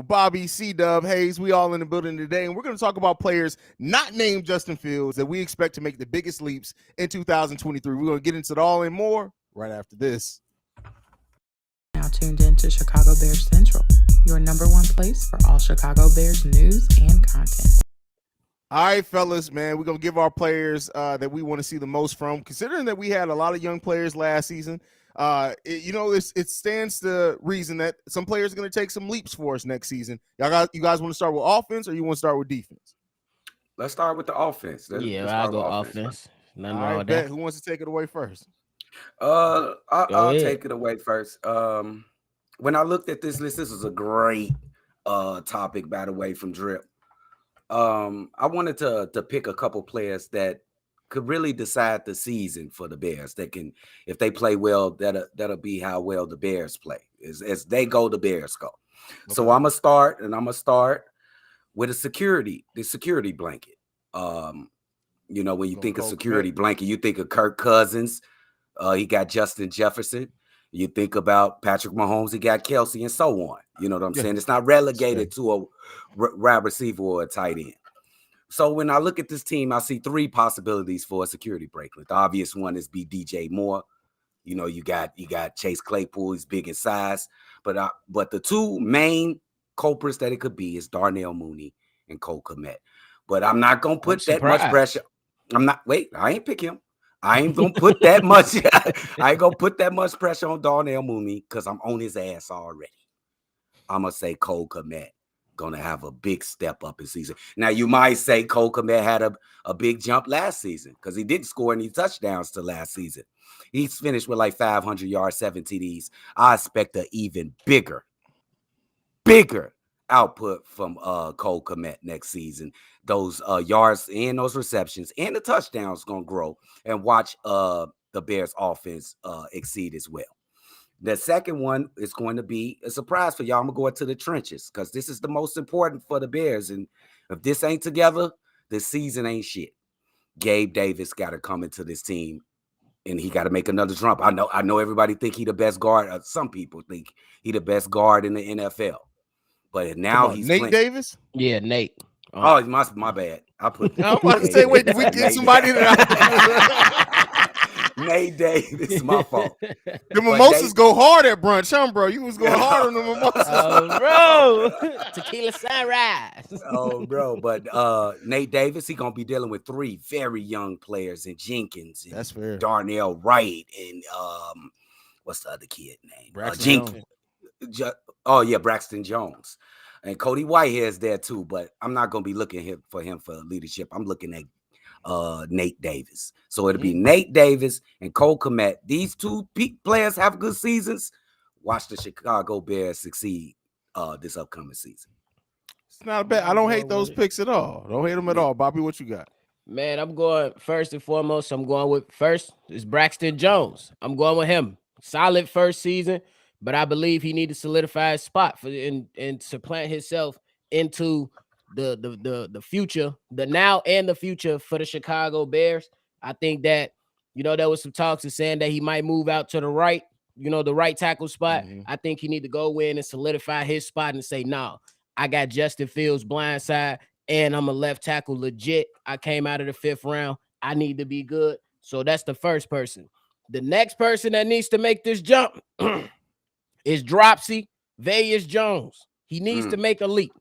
Bobby, C-Dub, Haize, we all in the building today, and we're going to talk about players not named Justin Fields that we expect to make the biggest leaps in 2023. We're going to get into it all and more right after this. Now tuned in to Chicago Bears Central, your number one place for all Chicago Bears news and content. All right, fellas, man, we're going to give our players that we want to see the most from, considering that we had a lot of young players last season. It stands to reason that some players are going to take some leaps for us next season. You guys want to start with offense or you want to start with defense? Let's start with the offense. I'll go offense. Nothing wrong with that. Who wants to take it away first? I'll take it away first. When I looked at this list, this was a great topic, by the way, from Drip. I wanted to pick a couple players that could really decide the season for the Bears. That can, if they play well, that'll be how well the Bears play. As they go, the Bears go. Okay. So I'm gonna start with the security blanket. When you think of security blanket, you think of Kirk Cousins. He got Justin Jefferson. You think about Patrick Mahomes, he got Kelsey, and so on. You know what I'm saying? It's not relegated to a wide receiver or a tight end. So when I look at this team, I see three possibilities for a security bracelet. The obvious one is be DJ Moore. You got Chase Claypool. He's big in size, but the two main culprits that it could be is Darnell Mooney and Cole Kmet. But I'm not gonna put that much pressure. I ain't pick him. I ain't gonna put that much. I ain't gonna put that much pressure on Darnell Mooney because I'm on his ass already. I'm gonna say Cole Kmet gonna have a big step up in season. Now you might say Cole Kmet had a big jump last season because he didn't score any touchdowns to last season. He's finished with like 500 yards, 7 TDs. I expect an even bigger output from Cole Kmet next season. Those yards and those receptions and the touchdowns gonna grow, and watch the Bears offense exceed as well. The second one is going to be a surprise for y'all. I'm gonna go into the trenches because this is the most important for the Bears. And if this ain't together, the season ain't shit. Gabe Davis got to come into this team, and he got to make another jump. I know everybody think he the best guard. Some people think he the best guard in the NFL. But now he's Nate Davis. Yeah, Nate. Oh, my bad. I put. I'm about to say, wait, did we get somebody that? Nate Davis, my fault. The mimosas go hard at brunch, huh, bro? You was going hard on the mimosas. Oh, bro. Tequila sunrise. Oh, bro. But Nate Davis, he gonna be dealing with three very young players in Jenkins and that's fair. Darnell Wright and what's the other kid name? Braxton Braxton Jones. And Cody Whitehead's there too, but I'm not gonna be looking for him for leadership. I'm looking at Nate Davis. So it'll be Nate Davis and Cole Kmet. These two peak players have good seasons. Watch the Chicago Bears succeed this upcoming season. It's not bad. I don't hate those picks at all. Don't hate them at all. Bobby, what you got? Man, I'm going first and foremost. I'm going with is Braxton Jones. I'm going with him. Solid first season, but I believe he needs to solidify his spot and supplant himself into the future, the now and the future for the Chicago Bears. I think that, there was some talks of saying that he might move out to the right, the right tackle spot. Mm-hmm. I think he need to go in and solidify his spot and say, no, I got Justin Fields blindside and I'm a left tackle legit. I came out of the 5th round. I need to be good. So that's the first person. The next person that needs to make this jump is Dropsy Vegas Jones. He needs to make a leap.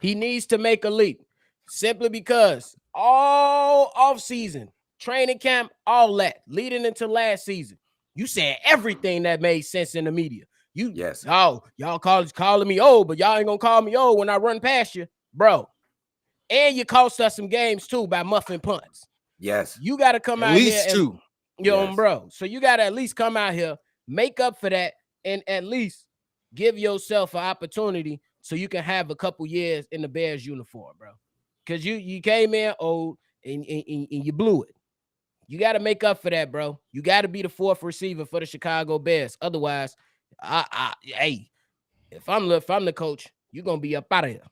He needs to make a leap simply because all offseason, training camp, all that, leading into last season, you said everything that made sense in the media. Y'all calling me old, but y'all ain't going to call me old when I run past you, bro. And you cost us some games, too, by muffing punts. Yes. You got to come out here. At least 2. Bro. So you got to at least come out here, make up for that, and at least give yourself an opportunity so you can have a couple years in the Bears uniform, bro. Because you came in old and you blew it. You got to make up for that, bro. You got to be the 4th receiver for the Chicago Bears. Otherwise, if I'm the coach, you're gonna be up out of here.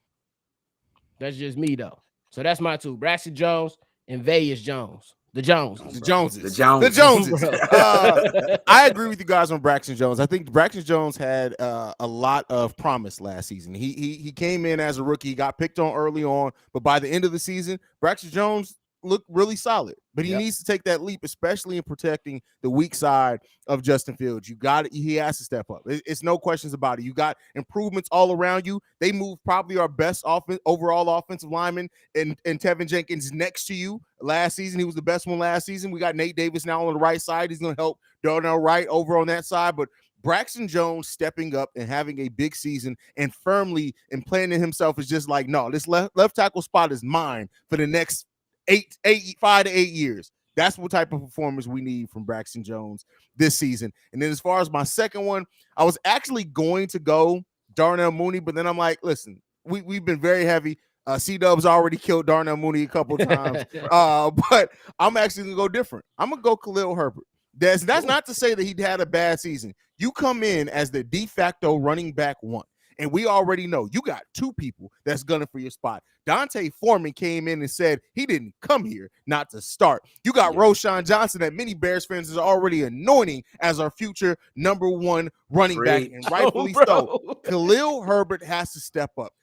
That's just me, though. So that's my two: Braxton Jones and Vegas Jones. The Joneses. The Joneses. The Joneses. The Joneses. Bro. I agree with you guys on Braxton Jones. I think Braxton Jones had a lot of promise last season. He came in as a rookie, got picked on early on, but by the end of the season, Braxton Jones looked really solid. But he needs to take that leap, especially in protecting the weak side of Justin Fields. You got it. He has to step up. It's no questions about it. You got improvements all around you. They moved probably our best overall offensive lineman and Tevin Jenkins next to you last season. He was the best one last season. We got Nate Davis now on the right side. He's going to help Darnell Wright over on that side. But Braxton Jones stepping up and having a big season and firmly implanting himself is just like, no, this left tackle spot is mine for the next 5 to 8 years. That's what type of performance we need from Braxton Jones this season. And then as far as my second one, I was actually going to go Darnell Mooney, but then I'm like, listen, we've been very heavy. C-Dub's already killed Darnell Mooney a couple times, but I'm actually going to go different. I'm going to go Khalil Herbert. That's not to say that he had a bad season. You come in as the de facto running back one. And we already know you got two people that's gunning for your spot. Dante Foreman came in and said he didn't come here not to start. You got Roshan Johnson that many Bears fans is already anointing as our future number one running back, and rightfully so. Khalil Herbert has to step up.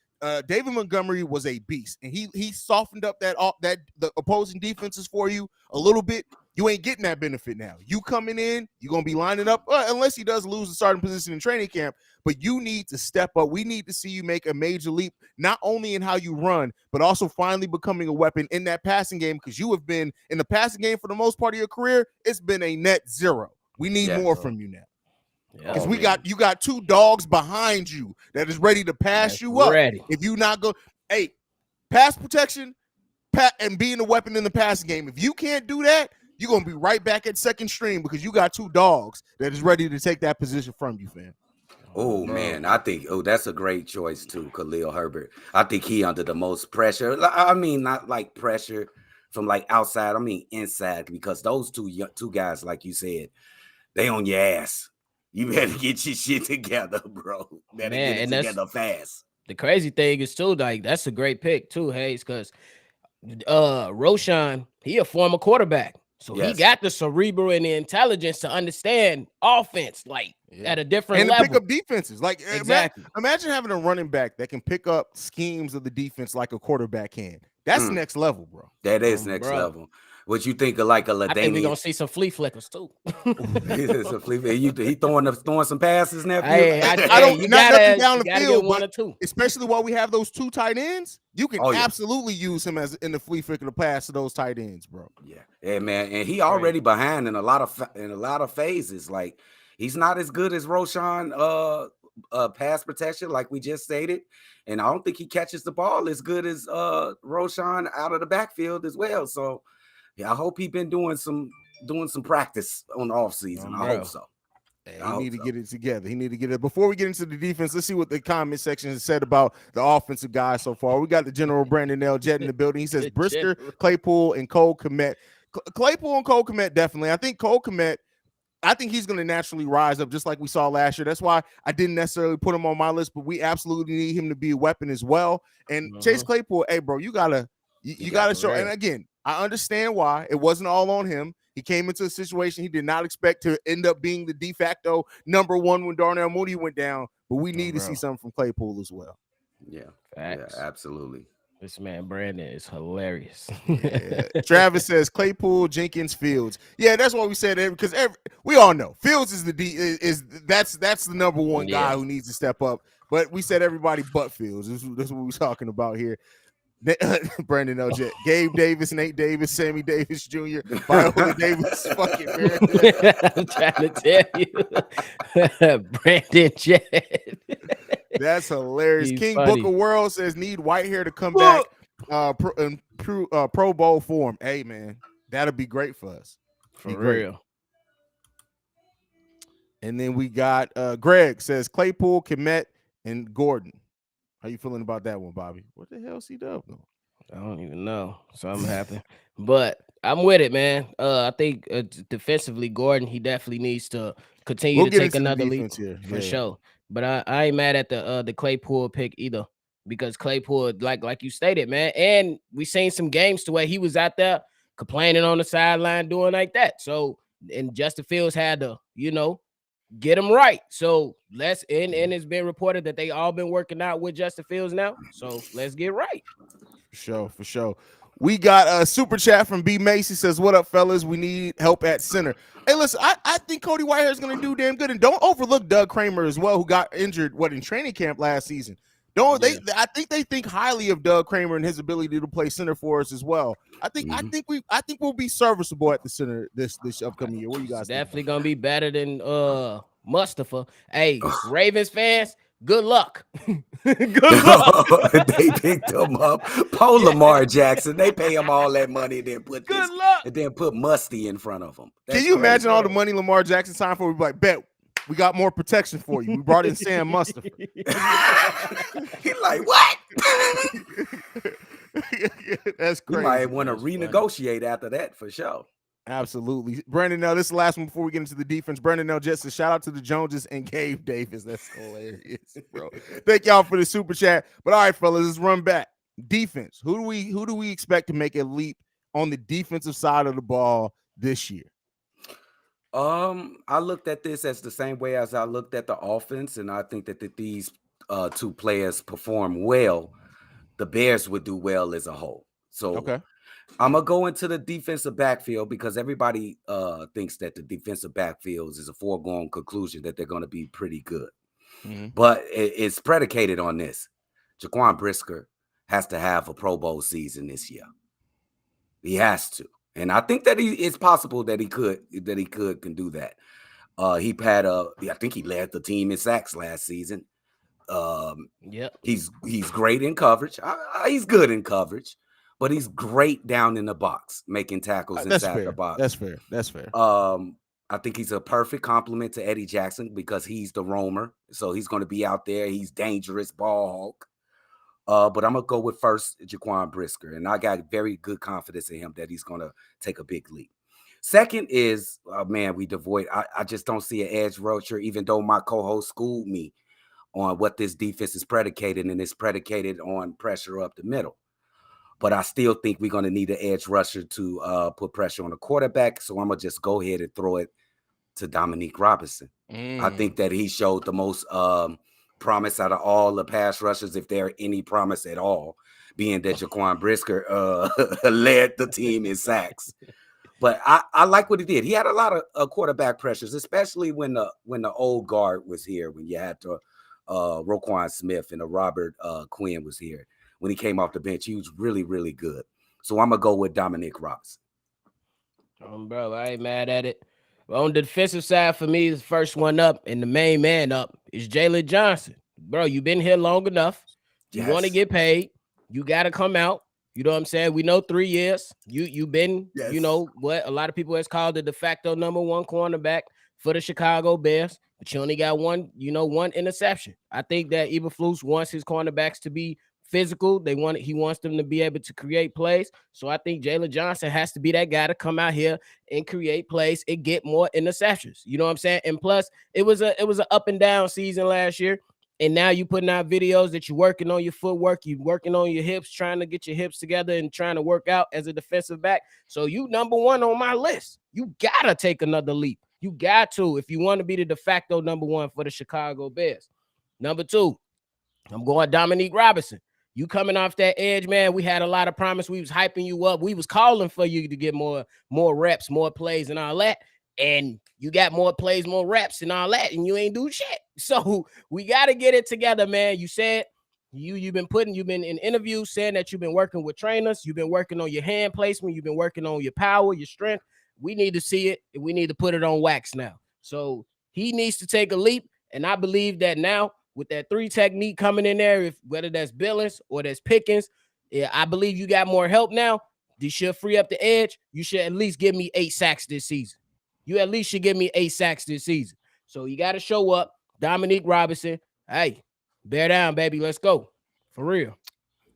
David Montgomery was a beast, and he softened up the opposing defenses for you a little bit. You ain't getting that benefit now. You coming in, you're going to be lining up, unless he does lose the starting position in training camp, but you need to step up. We need to see you make a major leap, not only in how you run, but also finally becoming a weapon in that passing game, because you have been in the passing game for the most part of your career. It's been a net zero. We need more from you now. Because you got two dogs behind you that is ready to pass you up. If you not go, pass protection, and being a weapon in the passing game. If you can't do that, you're gonna be right back at second string because you got two dogs that is ready to take that position from you, fam. Oh man, I think that's a great choice too, Khalil Herbert. I think he under the most pressure. I mean, not like pressure from like outside. I mean inside, because those two guys, like you said, they on your ass. You better get your shit together, bro. Better get it together fast. The crazy thing is too, like that's a great pick too, Haize, because Roshan, he a former quarterback. So he got the cerebral and the intelligence to understand offense, like at a different level. And to pick up defenses. Like, exactly. Imagine having a running back that can pick up schemes of the defense like a quarterback can. That's next level, bro. That is next level. What you think of like a LaDainian? I think we're going to see some flea flickers, too. He throwing some passes now? I don't nothing down the field, one or two. Especially while we have those two tight ends, you can absolutely use him as in the flea flicker to pass to those tight ends, bro. Yeah, man. And he already behind in a lot of phases. Like, he's not as good as Roshan pass protection, like we just stated. And I don't think he catches the ball as good as Roshan out of the backfield as well. So, yeah, I hope he's been doing some practice on the off season. I hope so. He need to get it together. He need to get it. Before we get into the defense, let's see what the comment section has said about the offensive guys so far. We got the General Brandon L. Jet in the building. He says Brisker, Claypool, and Cole Kmet. Claypool and Cole Kmet, definitely. I think Cole Kmet, I think he's going to naturally rise up just like we saw last year. That's why I didn't necessarily put him on my list, but we absolutely need him to be a weapon as well. And Chase Claypool, hey, bro, you gotta show. And again, I understand why it wasn't all on him. He came into a situation he did not expect to end up being the de facto number one when Darnell Mooney went down. But we need to see something from Claypool as well. Yeah, absolutely. This man Brandon is hilarious. Travis says Claypool, Jenkins, Fields. Yeah, that's what we said because we all know Fields is that's the number one guy who needs to step up. But we said everybody but Fields. This is what we're talking about here. Brandon L.J., Gabe Davis, Nate Davis, Sammy Davis Jr., Viola Davis, fucking man. I'm trying to tell you. Brandon Jet. That's hilarious. He's King funny. Booker World says need Whitehair to come back in Pro Bowl form. Hey, man, that'll be great for us. For real. And then we got Greg says Claypool, Kmet, and Gordon. How you feeling about that one, Bobby? What the hell C-Dub doing? I don't even know. Something happened. But I'm with it, man. I think defensively, Gordon, he definitely needs to continue to take another leap for sure. But I ain't mad at the Claypool pick either, because Claypool, like you stated, man, and we seen some games to where he was out there complaining on the sideline, doing like that. So, and Justin Fields had to, get him right. So and it's been reported that they all been working out with Justin Fields now. So let's get right. For sure. We got a super chat from B Macy says, "What up, fellas? We need help at center." Hey, listen, I think Cody Whitehair is going to do damn good, and don't overlook Doug Kramer as well, who got injured in training camp last season. I think they think highly of Doug Kramer and his ability to play center for us as well. I think we'll be serviceable at the center this upcoming year. What do you guys definitely gonna be better than Mustafa. Hey, Ravens fans, good luck. Good luck. They picked him up. Lamar Jackson. They pay him all that money and then put Musty in front of him. Can you imagine all the money Lamar Jackson signed for? We'd be like, bet we got more protection for you. We brought in Sam Mustafa. He's like, what? That's crazy. You might want to renegotiate after that for sure. Absolutely. Brandon, now this is the last one before we get into the defense. Brandon, now just a shout out to the Joneses and Gabe Davis. That's hilarious, bro. Thank y'all for the super chat. But all right, fellas, let's run back. Defense. Who do we expect to make a leap on the defensive side of the ball this year? I looked at this as the same way as I looked at the offense, and I think that these two players perform well, the Bears would do well as a whole. So I'm going to go into the defensive backfield because everybody thinks that the defensive backfield is a foregone conclusion that they're going to be pretty good. Mm-hmm. But it's predicated on this. Jaquan Brisker has to have a Pro Bowl season this year. He has to. And I think that it's possible that he can do that. I think he led the team in sacks last season. He's great in coverage. He's good in coverage, but he's great down in the box, making tackles inside the box. That's fair. I think he's a perfect complement to Eddie Jackson because he's the roamer. So he's going to be out there. He's dangerous, ball hawk. But I'm going to go with first Jaquan Brisker, and I got very good confidence in him that he's going to take a big leap. Second is, I just don't see an edge rusher, even though my co-host schooled me on what this defense is predicated, and it's predicated on pressure up the middle. But I still think we're going to need an edge rusher to put pressure on the quarterback, so I'm going to just go ahead and throw it to Dominique Robinson. I think that he showed the most promise out of all the pass rushers, if there any promise at all, being that Jaquan Brisker led the team in sacks. But I like what he did. He had a lot of quarterback pressures, especially when the old guard was here, when you had to Roquan Smith and Robert Quinn was here. When he came off the bench, he was really, really good. So I'm going to go with Dominique Robinson. Bro, I ain't mad at it. On the defensive side, for me, the first one up and the main man up is Jalen Johnson. Bro, you've been here long enough. You want to get paid. You got to come out. You know what I'm saying? We know 3 years. You've been, what a lot of people has called the de facto number one cornerback for the Chicago Bears. But you only got one interception. I think that Eberflus wants his cornerbacks to be physical. He wants them to be able to create plays. So I think Jalen Johnson has to be that guy to come out here and create plays and get more interceptions. You know what I'm saying? And plus, it was an up and down season last year. And now you putting out videos that you're working on your footwork, you're working on your hips, trying to get your hips together and trying to work out as a defensive back. So you number one on my list. You gotta take another leap. You got to if you want to be the de facto number one for the Chicago Bears. Number two, I'm going Dominique Robinson. You coming off that edge, man. We had a lot of promise. We was hyping you up. We was calling for you to get more reps, more plays and all that. And you got more plays, more reps and all that, and you ain't do shit. So we got to get it together, man. You said you've been in interviews saying that you've been working with trainers. You've been working on your hand placement. You've been working on your power, your strength. We need to see it, and we need to put it on wax now. So he needs to take a leap, and I believe that now, with that 3 technique coming in there, whether that's Billings or that's Pickens, I believe you got more help now. You should free up the edge. You should at least give me 8 sacks this season. You at least should give me 8 sacks this season. So you got to show up. Dominique Robinson, hey, bear down, baby. Let's go. For real.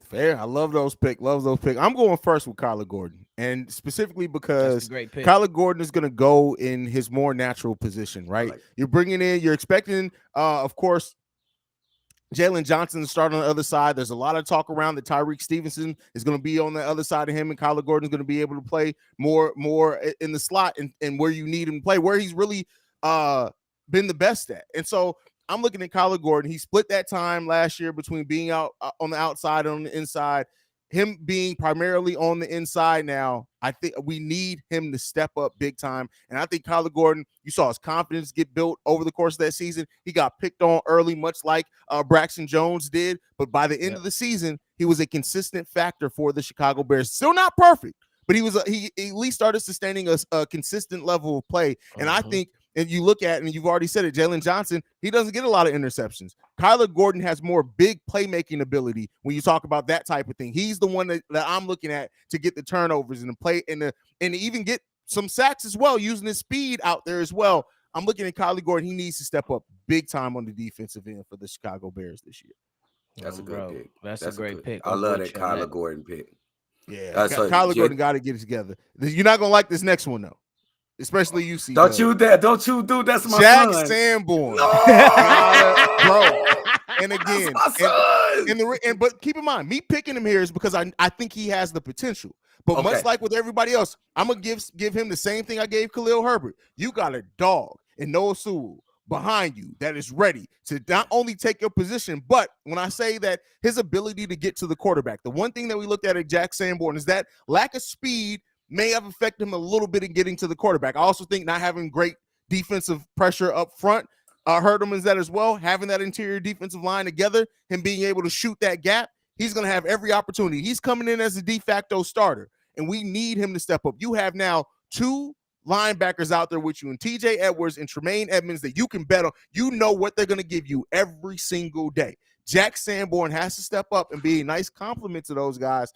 Fair. I love those picks. I'm going first with Kyler Gordon. And specifically because Kyler Gordon is going to go in his more natural position, right? You're expecting, of course, Jalen Johnson to start on the other side. There's a lot of talk around that Tyreek Stevenson is going to be on the other side of him, and Kyler Gordon is going to be able to play more in the slot and where you need him to play, where he's really been the best at. And so I'm looking at Kyler Gordon. He split that time last year between being out on the outside and on the inside. Him being primarily on the inside now, I think we need him to step up big time. And I think Kyler Gordon, you saw his confidence get built over the course of that season. He got picked on early, much like Braxton Jones did. But by the end of the season, he was a consistent factor for the Chicago Bears. Still not perfect, but he at least started sustaining a consistent level of play. And I think, and you look at, and you've already said it, Jalen Johnson, he doesn't get a lot of interceptions. Kyler Gordon has more big playmaking ability when you talk about that type of thing. He's the one that I'm looking at to get the turnovers and the play and even get some sacks as well, using his speed out there as well. I'm looking at Kyler Gordon. He needs to step up big time on the defensive end for the Chicago Bears this year. That's a good pick. That's a great pick. I love that Kyler Gordon pick. Yeah, Kyler Gordon got to get it together. You're not going to like this next one, though. Especially you see. Don't you do that's my Jack son. Sanborn. No! Bro. And again, that's my son. But keep in mind, me picking him here is because I think he has the potential. But much like with everybody else, I'm gonna give him the same thing I gave Khalil Herbert. You got a dog in Noah Sewell behind you that is ready to not only take your position, but when I say that his ability to get to the quarterback, the one thing that we looked at Jack Sanborn is that lack of speed may have affected him a little bit in getting to the quarterback. I also think not having great defensive pressure up front hurt him as that as well. Having that interior defensive line together, him being able to shoot that gap, he's going to have every opportunity. He's coming in as a de facto starter, and we need him to step up. You have now two linebackers out there with you, and TJ Edwards and Tremaine Edmonds that you can bet on. You know what they're going to give you every single day. Jack Sanborn has to step up and be a nice compliment to those guys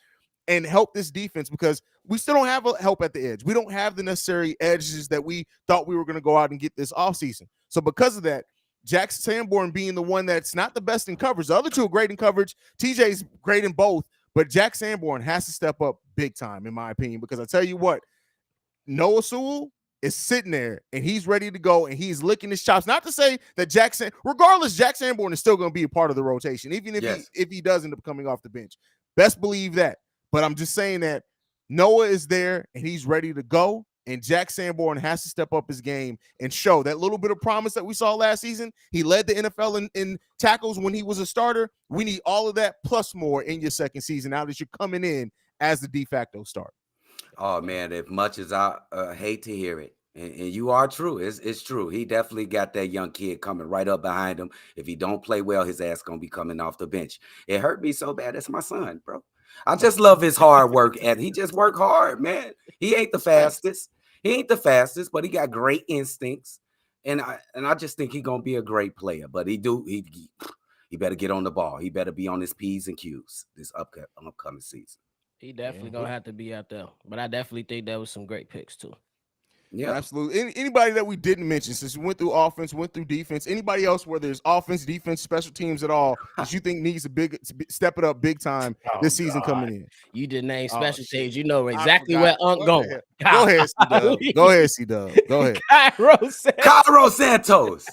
and help this defense, because we still don't have help at the edge. We don't have the necessary edges that we thought we were going to go out and get this offseason. So because of that, Jack Sanborn being the one that's not the best in coverage. The other two are great in coverage. TJ's great in both, but Jack Sanborn has to step up big time, in my opinion, because I tell you what, Noah Sewell is sitting there and he's ready to go and he's licking his chops. Not to say that regardless, Jack Sanborn is still going to be a part of the rotation, even if he does end up coming off the bench. Best believe that. But I'm just saying that Noah is there and he's ready to go. And Jack Sanborn has to step up his game and show that little bit of promise that we saw last season. He led the NFL in tackles when he was a starter. We need all of that plus more in your second season now that you're coming in as the de facto starter. Oh, man, as much as I hate to hear it, and you are true. It's true. He definitely got that young kid coming right up behind him. If he don't play well, his ass going to be coming off the bench. It hurt me so bad. That's my son, bro. I just love his hard work, and he just work hard, man. He ain't the fastest. But he got great instincts, and I just think he gonna be a great player. But he better get on the ball. He better be on his P's and Q's this upcoming season. He definitely gonna have to be out there. But I definitely think that was some great picks too. Yeah, absolutely. Anybody that we didn't mention, since we went through offense, went through defense, anybody else where there's offense, defense, special teams at all that you think needs a step it up big time this season coming in? You did name special teams. You know exactly where Unc going. Go ahead, C-Dub. Go ahead, C-Dub. Go ahead. Cairo Santos.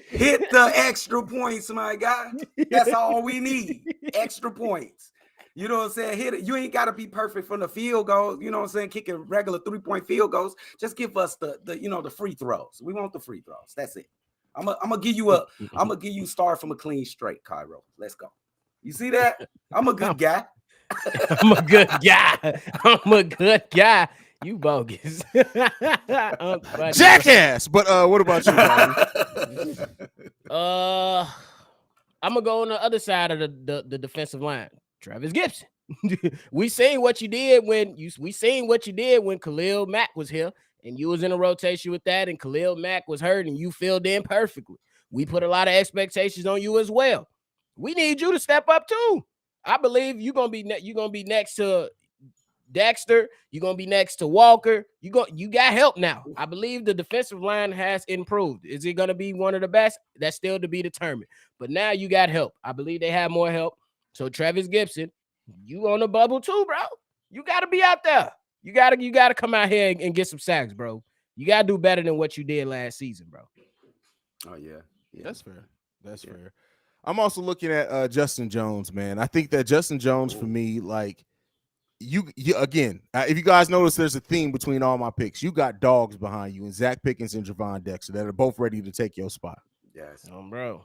Hit the extra points, my guy. That's all we need. Extra points. You know what I'm saying? Hit it. You ain't got to be perfect from the field goal. You know what I'm saying? Kicking regular 3-point field goals. Just give us the free throws. We want the free throws. That's it. I'm gonna give you start from a clean straight, Cairo. Let's go. You see that? I'm a good guy. I'm a good guy. You bogus. Jackass. But what about you, Bobby? I'm gonna go on the other side of the defensive line. Travis Gibson. we seen what you did when Khalil Mack was here and you was in a rotation with that, and Khalil Mack was hurt and you filled in perfectly. We put a lot of expectations on you as well. We need you to step up too. I believe you're gonna be next to Dexter. You're gonna be next to Walker. You got help now. I believe the defensive line has improved. Is it gonna be one of the best? That's still to be determined. But now you got help. I believe they have more help. So Travis Gibson, you on the bubble too, bro. You got to be out there. You got to come out here and get some sacks, bro. You got to do better than what you did last season, bro. Oh yeah. That's fair. I'm also looking at Justin Jones, man. I think that Justin Jones for me, like you again, if you guys notice, there's a theme between all my picks. You got dogs behind you, and Zach Pickens and Javon Dexter that are both ready to take your spot. Yes, bro.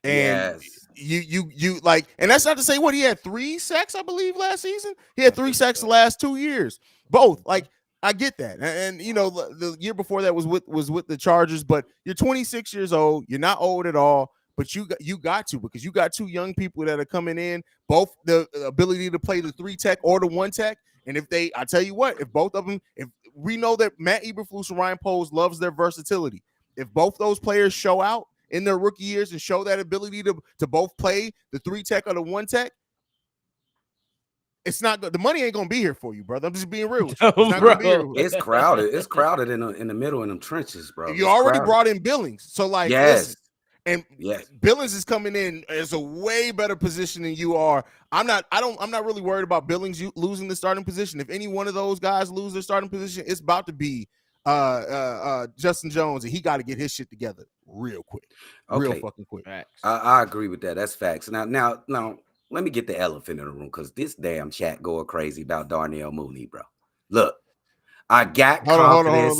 And you like, and that's not to say what he had 3 sacks, I believe, last season. He had 3 sacks the last 2 years. Both, like, I get that, and you know the year before that was with the Chargers. But you're 26 years old. You're not old at all. But you got to, because you got 2 young people that are coming in, both the ability to play the 3 tech or the 1 tech. And I tell you what, if both of them, if we know that Matt Eberflus and Ryan Poles loves their versatility, if both those players show out in their rookie years and show that ability to both play the 3 tech or the 1 tech, it's not good. The money ain't gonna be here for you, brother. I'm just being real. It's not gonna be here. It's crowded. It's crowded in the middle in them trenches, bro. You already brought in Billings, so like, yes. Listen, and Billings is coming in as a way better position than you are. I'm not really worried about Billings losing the starting position. If any one of those guys lose their starting position, it's about to be Justin Jones, and he got to get his shit together real quick. Real fucking quick. I agree with that. That's facts. Now, let me get the elephant in the room, because this damn chat going crazy about Darnell Mooney, bro. Look, I got confidence.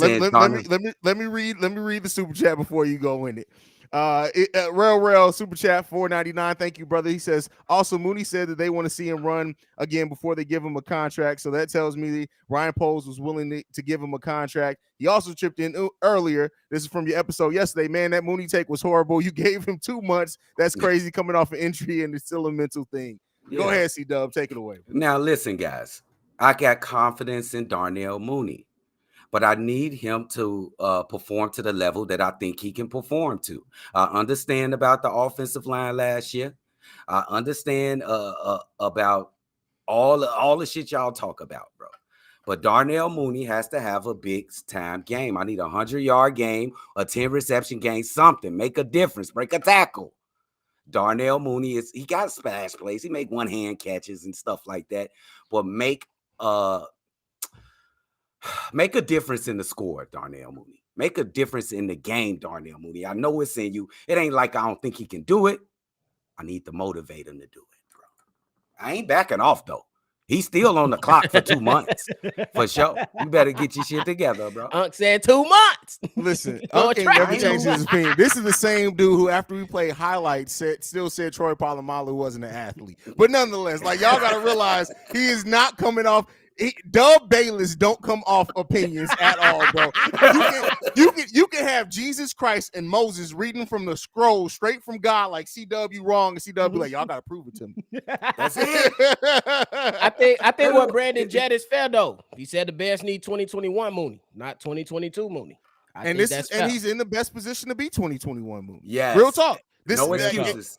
Let me read the super chat before you go in it. Rail super chat $4.99. Thank you, brother. He says also Mooney said that they want to see him run again before they give him a contract. So that tells me Ryan Poles was willing to give him a contract. He also chipped in earlier. This is from your episode yesterday. Man, that Mooney take was horrible. You gave him 2 months. That's crazy coming off an injury, and it's still a mental thing. Go ahead, C-Dub. Take it away. Now, listen, guys. I got confidence in Darnell Mooney, but I need him to perform to the level that I think he can perform to. I understand about the offensive line last year. I understand about all the shit y'all talk about, bro. But Darnell Mooney has to have a big time game. I need a 100-yard game, a 10 reception game, something. Make a difference. Break a tackle. Darnell Mooney he got splash plays. He make one-hand catches and stuff like that. But make a difference in the score, Darnell Mooney. Make a difference in the game, Darnell Mooney. I know it's in you. It ain't like I don't think he can do it. I need to motivate him to do it, bro. I ain't backing off, though. He's still on the clock for 2 months. For sure. You better get your shit together, bro. Unc said 2 months. Listen, Unc ain't never changed his opinion. This is the same dude who, after we played highlights, still said Troy Polamalu wasn't an athlete. But nonetheless, like, y'all got to realize he is not coming off. Dub Bayless don't come off opinions at all, bro. You can have Jesus Christ and Moses reading from the scroll straight from God, like CW wrong, and CW be like, y'all gotta prove it to me. That's it. I think what Brandon Jett is fair though. He said the Bears need 2021 Mooney, not 2022 Mooney. And he's in the best position to be 2021 Mooney. Yeah, real talk. No excuses.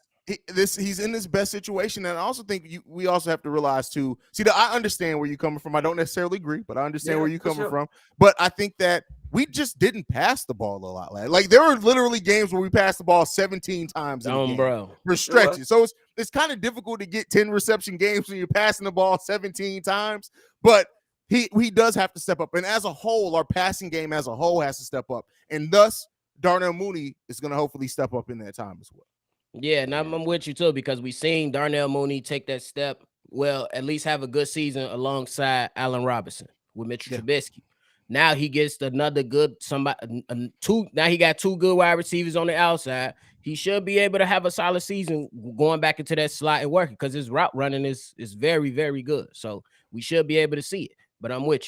He's in this best situation, and I also think we also have to realize too. See, I understand where you're coming from. I don't necessarily agree, but I understand where you're coming from. But I think that we just didn't pass the ball a lot. Like there were literally games where we passed the ball 17 times in a game for stretches. So it's kind of difficult to get 10 reception games when you're passing the ball 17 times. But he does have to step up, and as a whole, our passing game as a whole has to step up, and thus Darnell Mooney is going to hopefully step up in that time as well. Yeah, and I'm with you too, because we seen Darnell Mooney take that step. Well, at least have a good season alongside Allen Robinson with Mitchell Trubisky. Now he gets another good now he got 2 good wide receivers on the outside. He should be able to have a solid season going back into that slot and working, because his route running is very, very good. So we should be able to see it. But I'm with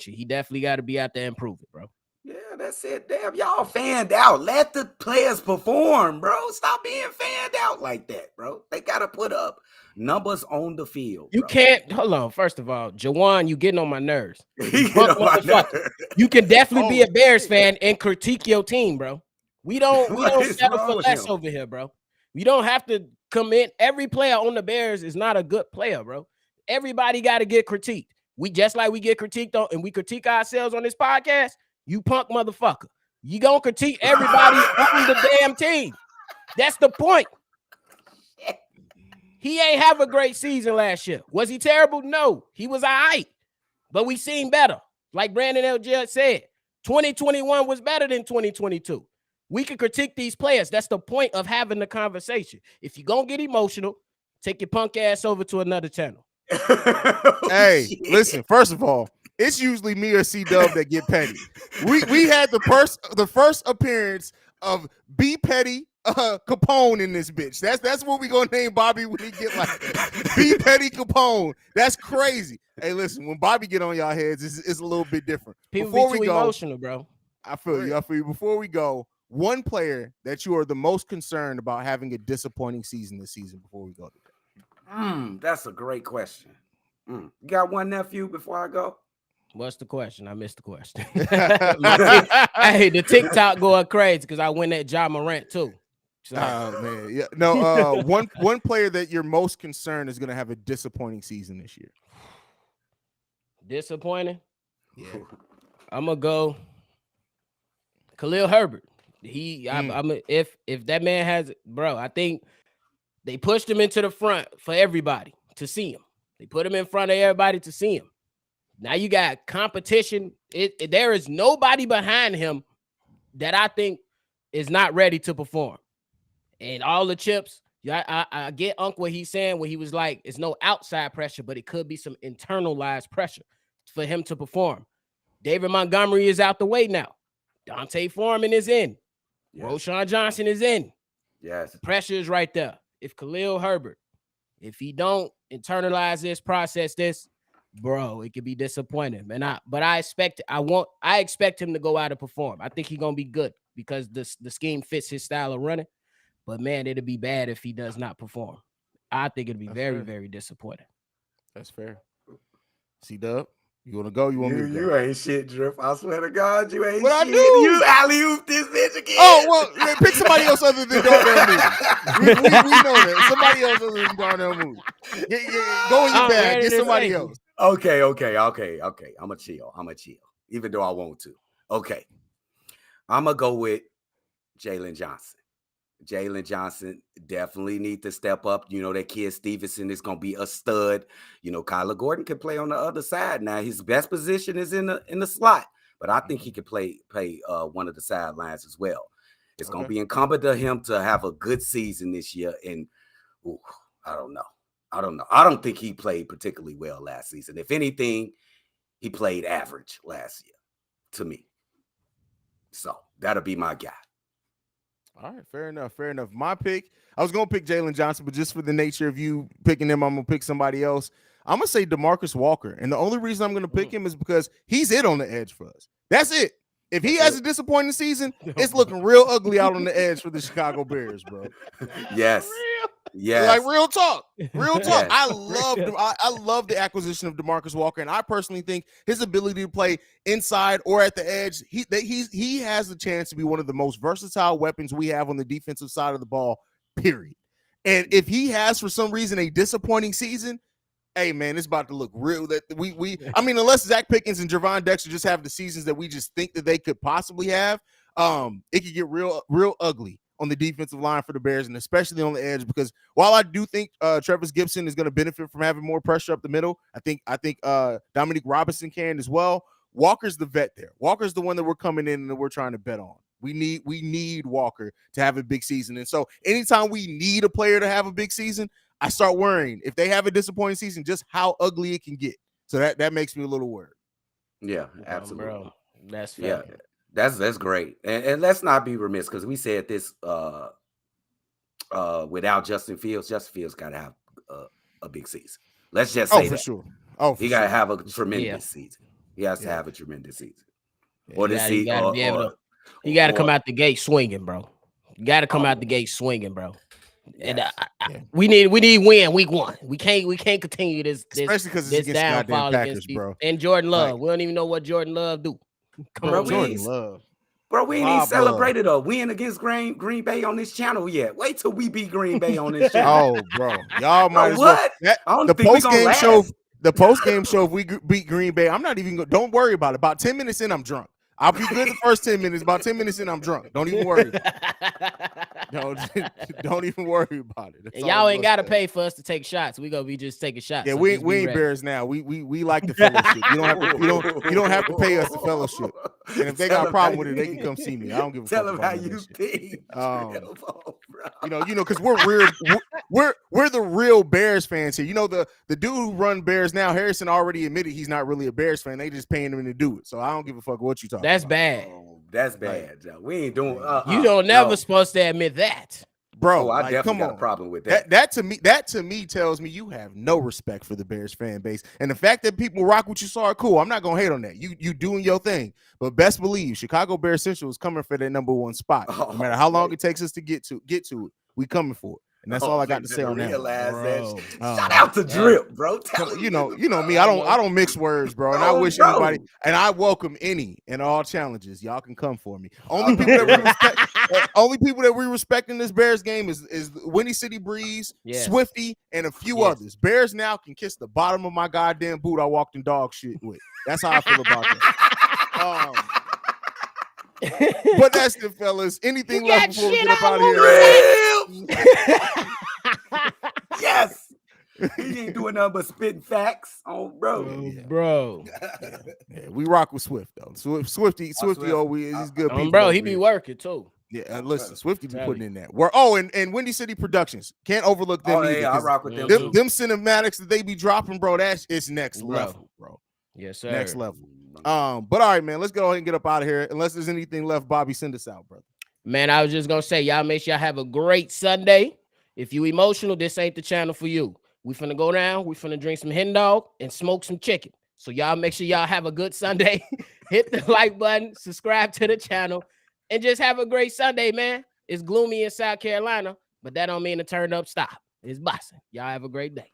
you. He definitely got to be out there and prove it, bro. Yeah, that's it. Damn, y'all fanned out. Let the players perform, bro. Stop being fanned out like that, bro. They got to put up numbers on the field. You can't. Hold on. First of all, Jawan, you getting on my nerves. You can definitely be a Bears fan and critique your team, bro. We don't settle for less over here, bro. We don't have to come in. Every player on the Bears is not a good player, bro. Everybody got to get critiqued. We just like we get critiqued on, and we critique ourselves on this podcast. You punk motherfucker. You gonna critique everybody on the damn team. That's the point. He ain't have a great season last year. Was he terrible? No. He was all right. But we seen better. Like Brandon L. Judd said, 2021 was better than 2022. We can critique these players. That's the point of having the conversation. If you're going to get emotional, take your punk ass over to another channel. Hey, listen, first of all, it's usually me or C-Dub that get petty. We had the first appearance of B Petty Capone in this bitch. That's what we gonna name Bobby when he get like that. B Petty Capone. That's crazy. Hey, listen, when Bobby get on y'all heads, it's a little bit different. People Before be too emotional, bro. I feel you. Before we go, one player that you are the most concerned about having a disappointing season this season before we go to that. That's a great question. You got one, nephew, before I go? What's the question? I missed the question. Hey, the TikTok going crazy because I win that Ja Morant too. So. Oh man, yeah. No, one player that you're most concerned is gonna have a disappointing season this year. Disappointing? Yeah. I'm gonna go Khalil Herbert. If that man has, bro, I think they pushed him into the front for everybody to see him. They put him in front of everybody to see him. Now you got competition. There is nobody behind him that I think is not ready to perform. And all the chips, I get Unc what he's saying, where he was like, it's no outside pressure, but it could be some internalized pressure for him to perform. David Montgomery is out the way now. Dante Foreman is in. Yes. Roshan Johnson is in. Yes. The pressure is right there. If Khalil Herbert, if he don't internalize this, process this, bro, it could be disappointing. But I expect him to go out and perform. I think he's gonna be good because the scheme fits his style of running. But man, it'd be bad if he does not perform. I think it'd be very disappointing. That's fair. C-Dub, you want to go? You want me to go? You ain't shit, Drip. I swear to God, you ain't what shit. I do? You alley-oop this bitch again. Oh, well, pick somebody else other than Darnell Mooney. we know that. Somebody else other than Darnell Mooney. Go in your bag. Get somebody else. Okay. I'm a chill. Even though I want to. Okay. I'm going to go with Jalen Johnson. Jalen Johnson definitely need to step up. You know, that kid Stevenson is going to be a stud. You know, Kyler Gordon can play on the other side. Now, his best position is in the slot, but I think he could play one of the sidelines as well. It's going to be incumbent on him to have a good season this year. And I don't know. I don't think he played particularly well last season. If anything, he played average last year to me. So that'll be my guy. All right, fair enough. My pick, I was going to pick Jalen Johnson, but just for the nature of you picking him, I'm going to pick somebody else. I'm going to say DeMarcus Walker. And the only reason I'm going to pick him is because he's it on the edge for us. That's it. If he has a disappointing season, it's looking real ugly out on the edge for the Chicago Bears, bro. Yes. Yeah, like real talk. Yes. I love the acquisition of DeMarcus Walker, and I personally think his ability to play inside or at the edge, he has the chance to be one of the most versatile weapons we have on the defensive side of the ball. Period. And if he has for some reason a disappointing season, hey man, it's about to look real. That I mean, unless Zach Pickens and Javon Dexter just have the seasons that we just think that they could possibly have, it could get real ugly on the defensive line for the Bears, and especially on the edge, because while I do think Travis Gibson is going to benefit from having more pressure up the middle, I think Dominique Robinson can as well. Walker's the vet there. Walker's the one that we're coming in and that we're trying to bet on. We need Walker to have a big season. And so anytime we need a player to have a big season, I start worrying if they have a disappointing season, just how ugly it can get. So that makes me a little worried. Yeah, absolutely. Bro, that's fair. Yeah. That's great. And let's not be remiss, because we said this without Justin Fields got to have a big season. Let's just say for that. Sure. He got to have a tremendous season. He has to have a tremendous season. Or you got to come out the gate swinging, bro. You got to come out the gate swinging, bro. Yes. And we need win week 1. We can't continue this especially because it's against goddamn Packers, bro. And Jordan Love. We don't even know what Jordan Love do. Come on, Jordan Love. Bro, we ain't even celebrated a win against Green Bay on this channel yet. Wait till we beat Green Bay on this channel. Oh, bro. Y'all might as well. The post-game show, if we beat Green Bay, I'm not even don't worry about it. About 10 minutes in, I'm drunk. I'll be good the first 10 minutes. About 10 minutes in, I'm drunk. Don't even worry. Don't even worry about it. And y'all ain't gotta pay for us to take shots. We gonna be just taking shots. Yeah, so we just be ain't ready. Bears now. We like the fellowship. You don't have to pay us the fellowship. And if they got a problem with it, they can come see me. I don't give a fuck. Tell them about how you think. Because we're the real Bears fans here. You know, the dude who run Bears now, Harrison, already admitted he's not really a Bears fan. They just paying him to do it. So I don't give a fuck what you talking That's about. bad. Oh, that's bad, Joe. We ain't doing. You don't never supposed to admit that. Bro, I definitely got a problem with that. That to me tells me you have no respect for the Bears fan base. And the fact that people rock what you saw are cool. I'm not gonna hate on that. You doing your thing. But best believe Chicago Bears Central is coming for their number one spot. No matter how long it takes us to get to it, we coming for it. And that's all I got to say on that. That. Shout out to Drip, bro. You know me. I don't mix words, bro. And I wish anybody, and I welcome any and all challenges. Y'all can come for me. Only people that we respect in this Bears game is Windy City Breeze, Swifty, and a few others. Bears now can kiss the bottom of my goddamn boot I walked in dog shit with. That's how I feel about that. But that's it, fellas. Anything left before we get up out of here? Yes. He ain't doing nothing but spitting facts on bro. Yeah, we rock with Swift though. Swifty, he's good. Bro, he be working too. Yeah, listen, Swifty be putting in that work. Oh, and Windy City Productions, can't overlook them either. I rock with them. Them cinematics that they be dropping, bro. It's next level, bro. Yes, sir. Next level. But all right, man. Let's go ahead and get up out of here. Unless there's anything left, Bobby, send us out, brother. Man, I was just gonna say, y'all make sure y'all have a great Sunday. If you emotional, this ain't the channel for you. We finna go down. We finna drink some hen dog and smoke some chicken. So y'all make sure y'all have a good Sunday. Hit the like button, subscribe to the channel, and just have a great Sunday, man. It's gloomy in South Carolina, but that don't mean to turn up stop. It's bossing. Y'all have a great day.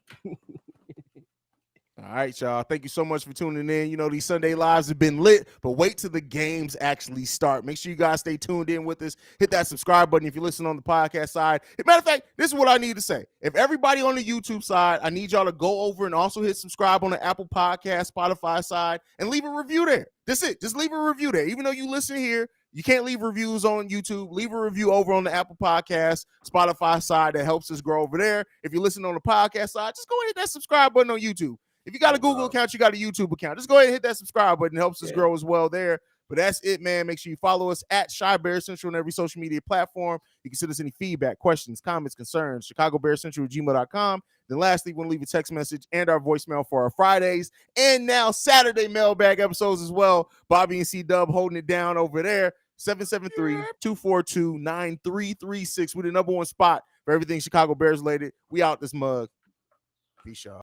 All right, y'all. Thank you so much for tuning in. You know, these Sunday lives have been lit, but wait till the games actually start. Make sure you guys stay tuned in with us. Hit that subscribe button if you're listening on the podcast side. As a matter of fact, this is what I need to say. If everybody on the YouTube side, I need y'all to go over and also hit subscribe on the Apple Podcast, Spotify side, and leave a review there. That's it. Just leave a review there. Even though you listen here, you can't leave reviews on YouTube. Leave a review over on the Apple Podcast, Spotify side. That helps us grow over there. If you're listening on the podcast side, just go and hit that subscribe button on YouTube. If you got a Google account, you got a YouTube account. Just go ahead and hit that subscribe button. It helps us grow as well there. But that's it, man. Make sure you follow us at Chi Bear Central on every social media platform. You can send us any feedback, questions, comments, concerns, ChicagoBearCentral@gmail.com. Then lastly, you want to leave a text message and our voicemail for our Fridays and now Saturday mailbag episodes as well. Bobby and C-Dub holding it down over there. 773-242-9336. We're the number one spot for everything Chicago Bears related. We out this mug. Peace, y'all.